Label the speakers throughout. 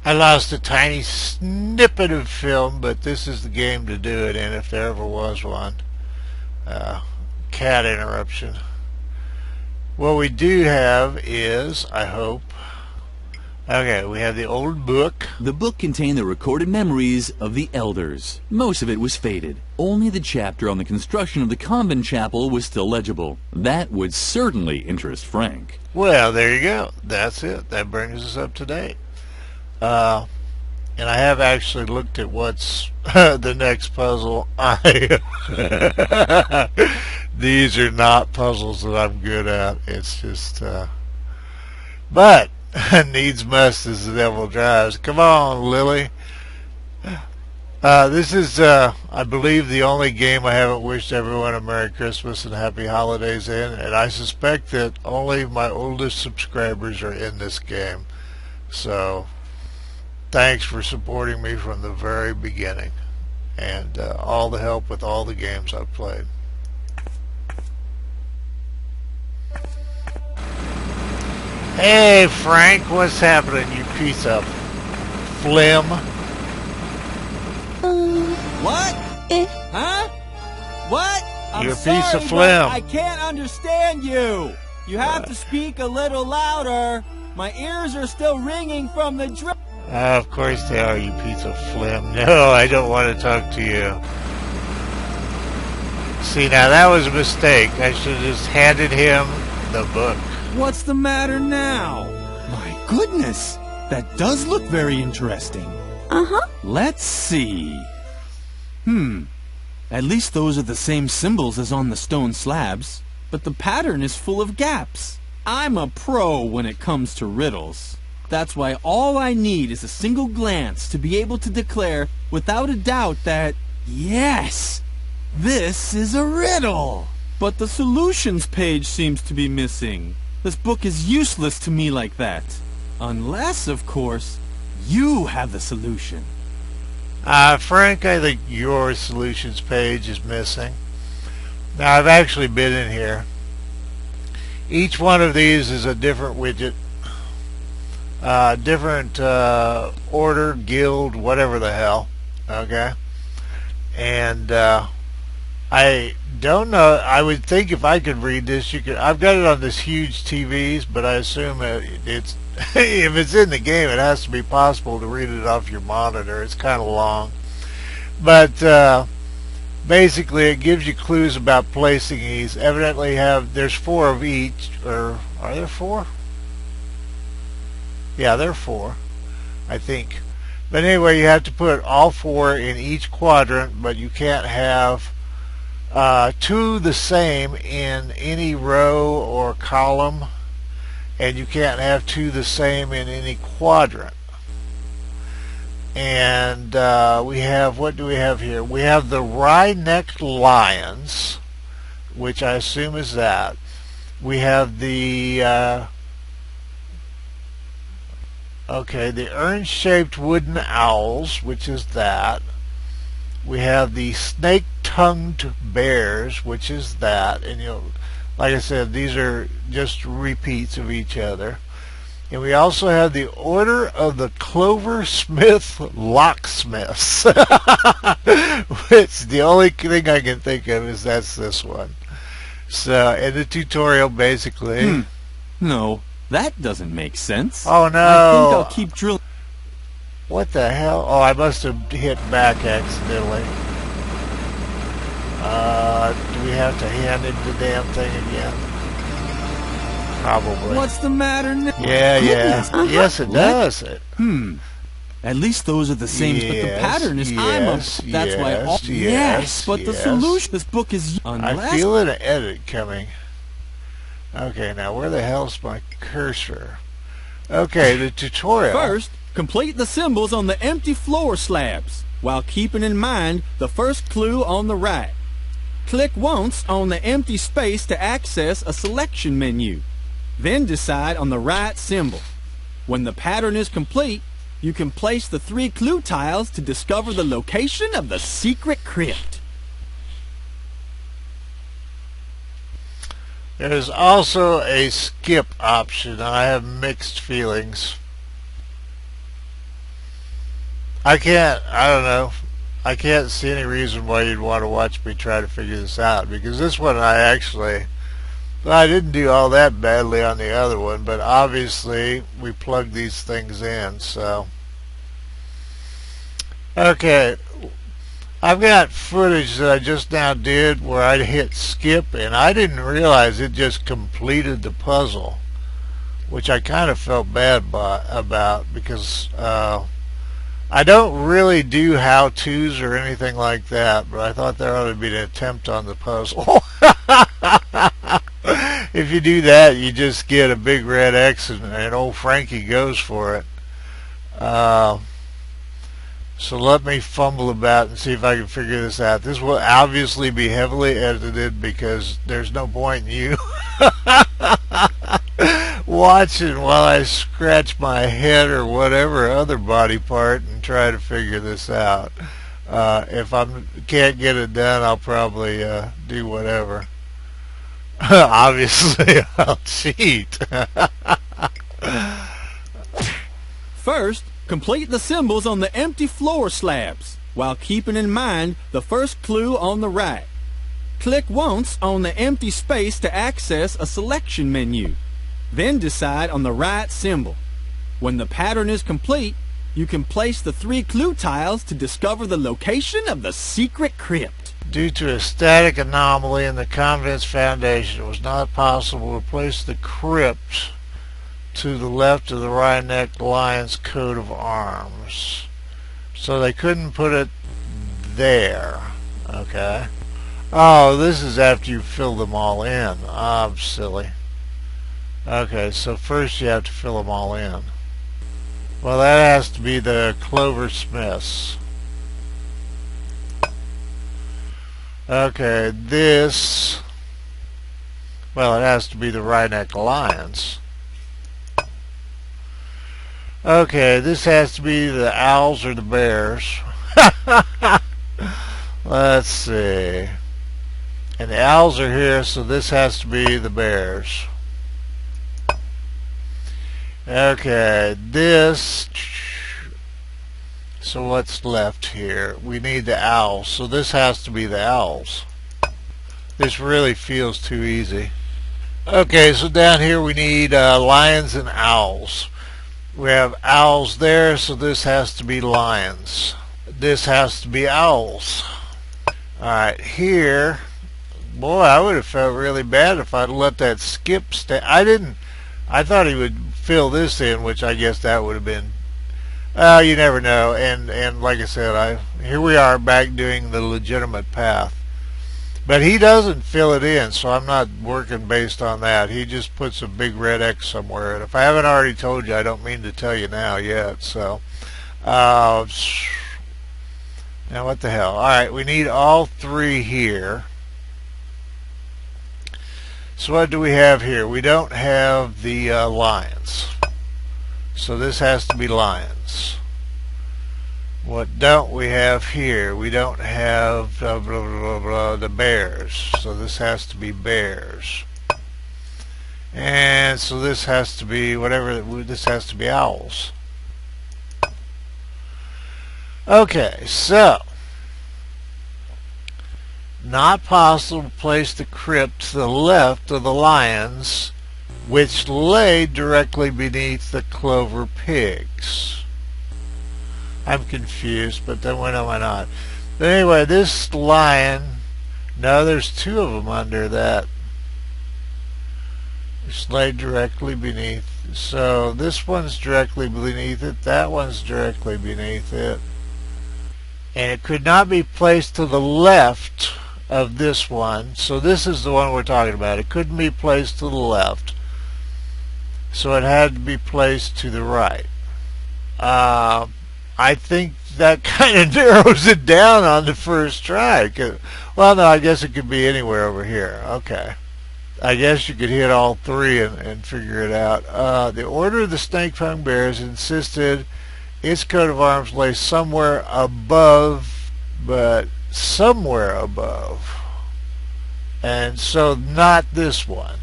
Speaker 1: I lost a tiny snippet of film, but this is the game to do it in if there ever was one. Cat interruption. What we do have is, I hope, okay, we have the old book.
Speaker 2: The book contained the recorded memories of the elders. Most of it was faded. Only the chapter on the construction of the convent chapel was still legible. That would certainly interest Frank.
Speaker 1: Well, there you go. That's it. That brings us up to date. And I have actually looked at what's the next puzzle. These are not puzzles that I'm good at. It's just, but needs must as the devil drives. Come on, Lily. This is, I believe, the only game I haven't wished everyone a Merry Christmas and Happy Holidays in, and I suspect that only my oldest subscribers are in this game. So, thanks for supporting me from the very beginning, and all the help with all the games I've played. Hey Frank, what's happening, you piece of phlegm?
Speaker 3: What? Huh? What?
Speaker 1: You're a
Speaker 3: sorry,
Speaker 1: piece of phlegm.
Speaker 3: I can't understand you. You have to speak a little louder. My ears are still ringing from the drill.
Speaker 1: Of course they are, you piece of phlegm. No, I don't want to talk to you. See, now that was a mistake. I should have just handed him the book.
Speaker 3: What's the matter now? My goodness, that does look very interesting.
Speaker 4: Uh-huh.
Speaker 3: Let's see. At least those are the same symbols as on the stone slabs, but the pattern is full of gaps. I'm a pro when it comes to riddles. That's why all I need is a single glance to be able to declare without a doubt that, yes, this is a riddle. But the solutions page seems to be missing. This book is useless to me like that. Unless, of course, you have the solution.
Speaker 1: Frank, I think your solutions page is missing. Now, I've actually been in here. Each one of these is a different widget. Different order, guild, whatever the hell. Okay? And I don't know. I would think if I could read this, you could. I've got it on this huge TVs, but I assume it's if it's in the game, it has to be possible to read it off your monitor. It's kind of long, but basically, it gives you clues about placing these. Evidently, there's 4 of each, or are there 4? Yeah, there are 4, I think. But anyway, you have to put all 4 in each quadrant, but you can't have 2 the same in any row or column, and you can't have 2 the same in any quadrant. And we have, what do we have here? We have the wry-necked lions, which I assume is that. We have the the urn-shaped wooden owls, which is that. We have the snake-tongued bears, which is that. And like I said, these are just repeats of each other. And we also have the Order of the Clover-Smith Locksmiths. Which the only thing I can think of is that's this one. So, in the tutorial, basically...
Speaker 3: No, that doesn't make sense.
Speaker 1: Oh, no.
Speaker 3: I think I'll keep drilling.
Speaker 1: What the hell? Oh, I must have hit back accidentally. Do we have to hand him the damn thing again? Probably.
Speaker 3: What's the matter now?
Speaker 1: Yeah. Yes, it does.
Speaker 3: At least those are the same, but the pattern is that's why all but the solution this book is
Speaker 1: I feel an edit coming. Okay, now where the hell's my cursor? Okay, the tutorial.
Speaker 3: First, complete the symbols on the empty floor slabs while keeping in mind the first clue on the right. Click once on the empty space to access a selection menu. Then decide on the right symbol. When the pattern is complete, you can place the 3 clue tiles to discover the location of the secret crypt.
Speaker 1: There's also a skip option, and I have mixed feelings. I don't know. I can't see any reason why you'd want to watch me try to figure this out, because this one I didn't do all that badly on the other one, but obviously we plugged these things in, so. Okay, I've got footage that I just now did where I hit skip and I didn't realize it just completed the puzzle, which I kind of felt bad about, because I don't really do how-tos or anything like that, but I thought there ought to be an attempt on the puzzle. If you do that, you just get a big red X and old Frankie goes for it. So let me fumble about and see if I can figure this out. This will obviously be heavily edited because there's no point in you watching while I scratch my head or whatever other body part and try to figure this out. If I can't get it done, I'll probably do whatever. Obviously, I'll cheat.
Speaker 3: First, complete the symbols on the empty floor slabs, while keeping in mind the first clue on the right. Click once on the empty space to access a selection menu. Then decide on the right symbol. When the pattern is complete, you can place the 3 clue tiles to discover the location of the secret crypt.
Speaker 1: Due to a static anomaly in the convent's foundation, it was not possible to place the crypt to the left of the wry-necked lion's coat of arms. So they couldn't put it there. Okay. Oh, this is after you fill them all in. I'm silly. Okay, so first you have to fill them all in. Well, that has to be the Clover Smiths. Okay, this... Well, it has to be the wry-necked lions. Okay, this has to be the owls or the bears. Let's see. And the owls are here, so this has to be the bears. Okay, this... So what's left here? We need the owls, so this has to be the owls. This really feels too easy. Okay, so down here we need lions and owls. We have owls there, so this has to be lions. This has to be owls. Alright, here... Boy, I would have felt really bad if I'd let that skip stay. I thought he would fill this in, which I guess that would have been... you never know. And like I said, here we are back doing the legitimate path. But he doesn't fill it in, so I'm not working based on that. He just puts a big red X somewhere. And if I haven't already told you, I don't mean to tell you now yet. So, now what the hell? Alright, we need all 3 here. So what do we have here? We don't have the lions. So this has to be lions. What don't we have here? We don't have blah, blah, blah, blah, the bears. So this has to be bears. And so this has to be whatever, this has to be owls. Okay, so not possible to place the crypt to the left of the lions, which lay directly beneath the clover pigs. I'm confused, but then why not? But anyway, this lion, no, there's 2 of them under that. It's laid directly beneath. So this one's directly beneath it, that one's directly beneath it. And it could not be placed to the left of this one. So this is the one we're talking about. It couldn't be placed to the left. So it had to be placed to the right. I think that kind of narrows it down on the first try. Well, no, I guess it could be anywhere over here. Okay. I guess you could hit all 3 and figure it out. The Order of the Snake-Tongued Bears insisted its coat of arms lay somewhere above, but somewhere above. And so not this one.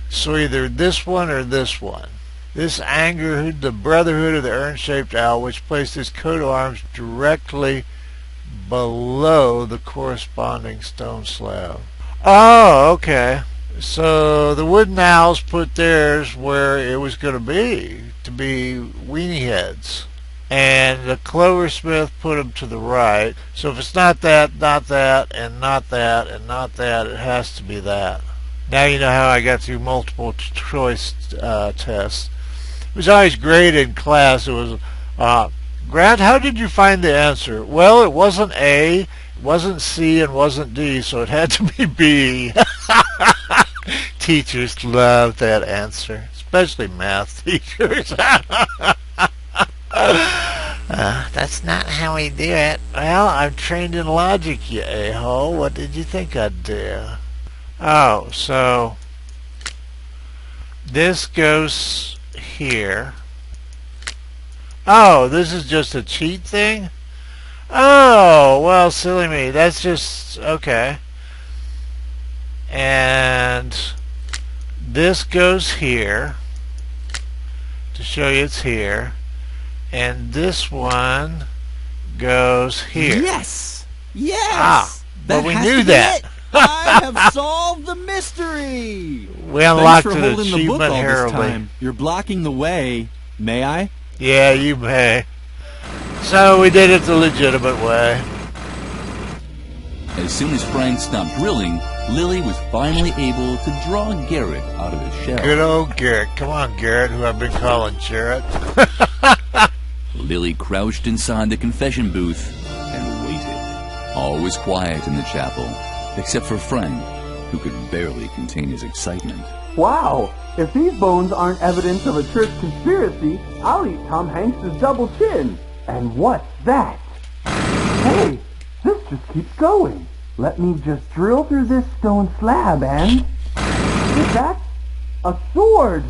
Speaker 1: So either this one or this one. This angered the Brotherhood of the Urn-shaped Owl, which placed its coat of arms directly below the corresponding stone slab. Oh, okay. So the wooden owls put theirs where it was going to be weenie heads. And the cloversmith put them to the right. So if it's not that, not that, and not that, and not that, it has to be that. Now you know how I got through multiple choice tests. It was always great in class. It was, Grant, how did you find the answer? Well, it wasn't A, it wasn't C, and wasn't D, so it had to be B. Teachers love that answer, especially math teachers. That's not how we do it. Well, I'm trained in logic, you a-hole. What did you think I'd do? Oh, so this goes here. Oh, this is just a cheat thing? Oh, well, silly me. That's just, okay. And this goes here to show you it's here. And this one goes here.
Speaker 3: Yes! Yes!
Speaker 1: Ah, but we
Speaker 3: has
Speaker 1: knew
Speaker 3: to be
Speaker 1: that.
Speaker 3: it. I have solved the mystery!
Speaker 1: We unlocked
Speaker 3: Thanks for
Speaker 1: an
Speaker 3: holding the book
Speaker 1: achievement
Speaker 3: all this
Speaker 1: heraldry.
Speaker 3: time. You're blocking the way. May I?
Speaker 1: Yeah, you may. So we did it the legitimate way.
Speaker 2: As soon as Frank stopped drilling, Lily was finally able to draw Garrett out of his shell.
Speaker 1: Good old Garrett. Come on, Garrett, who I've been calling Jarrett.
Speaker 2: Lily crouched inside the confession booth and waited. All was quiet in the chapel, except for Frank, who could barely contain his excitement.
Speaker 4: Wow! If these bones aren't evidence of a church conspiracy, I'll eat Tom Hanks' double chin. And what's that? Hey, this just keeps going. Let me just drill through this stone slab and... Is that a sword?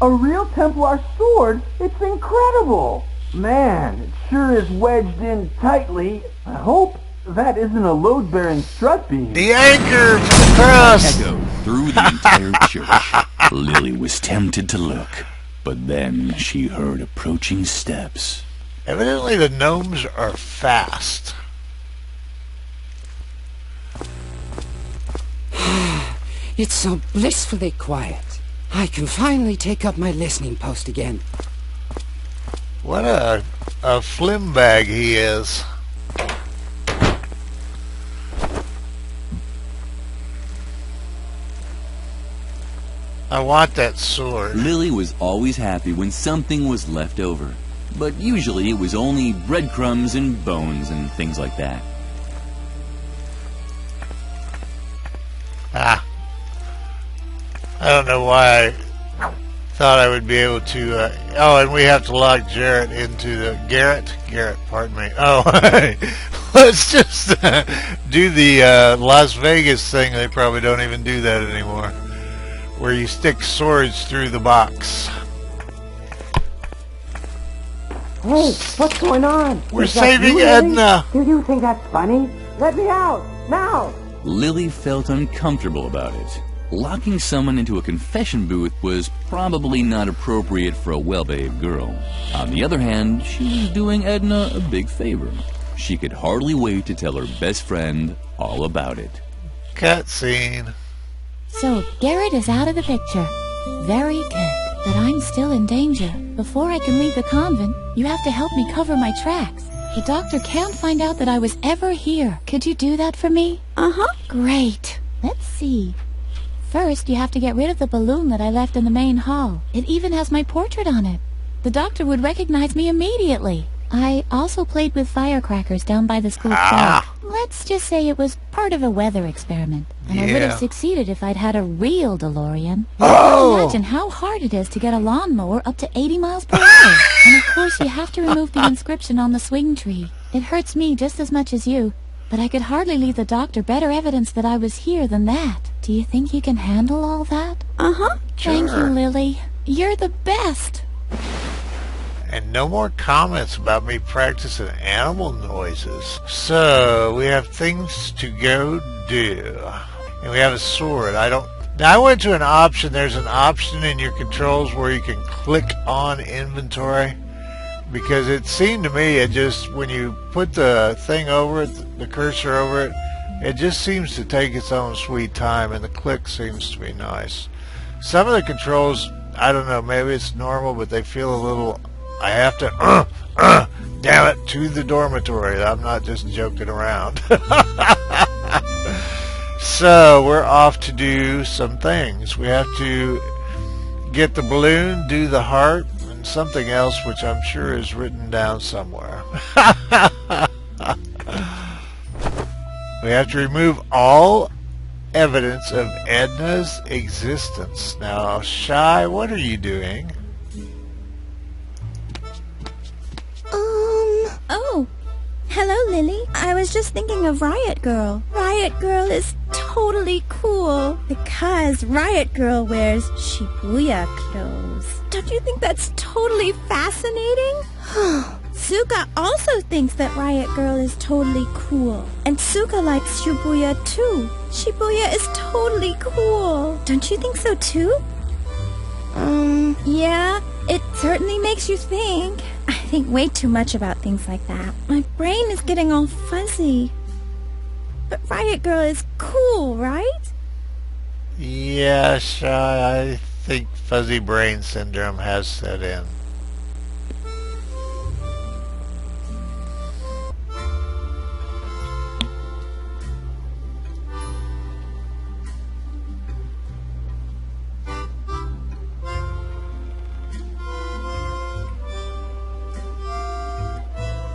Speaker 4: A real Templar sword? It's incredible! Man, it sure is wedged in tightly. I hope that isn't a load-bearing strut beam.
Speaker 1: The anchor for the cross.
Speaker 2: Echoed through the entire church. Lily was tempted to look, but then she heard approaching steps.
Speaker 1: Evidently the gnomes are fast.
Speaker 5: It's so blissfully quiet. I can finally take up my listening post again.
Speaker 1: What a flim bag he is. I want that sword.
Speaker 2: Lily was always happy when something was left over, but usually it was only breadcrumbs and bones and things like that.
Speaker 1: I don't know why I thought I would be able to... oh, and we have to log Jarrett into the... Garrett, pardon me. Oh, let's just do the Las Vegas thing. They probably don't even do that anymore, where you stick swords through the box.
Speaker 4: Hey, what's going on?
Speaker 1: We're
Speaker 4: Is that
Speaker 1: saving
Speaker 4: you, Lily?
Speaker 1: Edna.
Speaker 4: Do you think that's funny? Let me out, now!
Speaker 2: Lily felt uncomfortable about it. Locking someone into a confession booth was probably not appropriate for a well-behaved girl. On the other hand, she was doing Edna a big favor. She could hardly wait to tell her best friend all about it.
Speaker 1: Cutscene.
Speaker 6: So Garrett is out of the picture. Very good. But I'm still in danger. Before I can leave the convent, you have to help me cover my tracks. The doctor can't find out that I was ever here. Could you do that for me?
Speaker 7: Uh-huh.
Speaker 6: Great. Let's see. First, you have to get rid of the balloon that I left in the main hall. It even has my portrait on it. The doctor would recognize me immediately. I also played with firecrackers down by the school park. Let's just say it was part of a weather experiment. And I would have succeeded if I'd had a real DeLorean. You can imagine how hard it is to get a lawnmower up to 80 miles per hour. And of course you have to remove the inscription on the swing tree. It hurts me just as much as you, but I could hardly leave the doctor better evidence that I was here than that. Do you think you can handle all that?
Speaker 7: Uh-huh.
Speaker 6: Thank you, Lily. You're the best.
Speaker 1: And no more comments about me practicing animal noises. So, we have things to go do. And we have a sword. I don't Now I went to an option. There's an option in your controls where you can click on inventory, because it seemed to me it just, when you put the thing over it, the cursor over it, it just seems to take its own sweet time, and the click seems to be nice. Some of the controls, I don't know, maybe it's normal, but they feel a little, I have to, damn it, to the dormitory. I'm not just joking around. So we're off to do some things. We have to get the balloon, do the heart, and something else which I'm sure is written down somewhere. We have to remove all evidence of Edna's existence. Now, Shy, what are you doing?
Speaker 7: Oh. Hello, Lily. I was just thinking of Riot Girl. Riot Girl is totally cool because Riot Girl wears Shibuya clothes. Don't you think that's totally fascinating? Suka also thinks that Riot Girl is totally cool. And Suka likes Shibuya too. Shibuya is totally cool. Don't you think so too? Yeah, it certainly makes you think. I think way too much about things like that. My brain is getting all fuzzy. But Riot Girl is cool, right?
Speaker 1: Yeah, Shy, I think fuzzy brain syndrome has set in.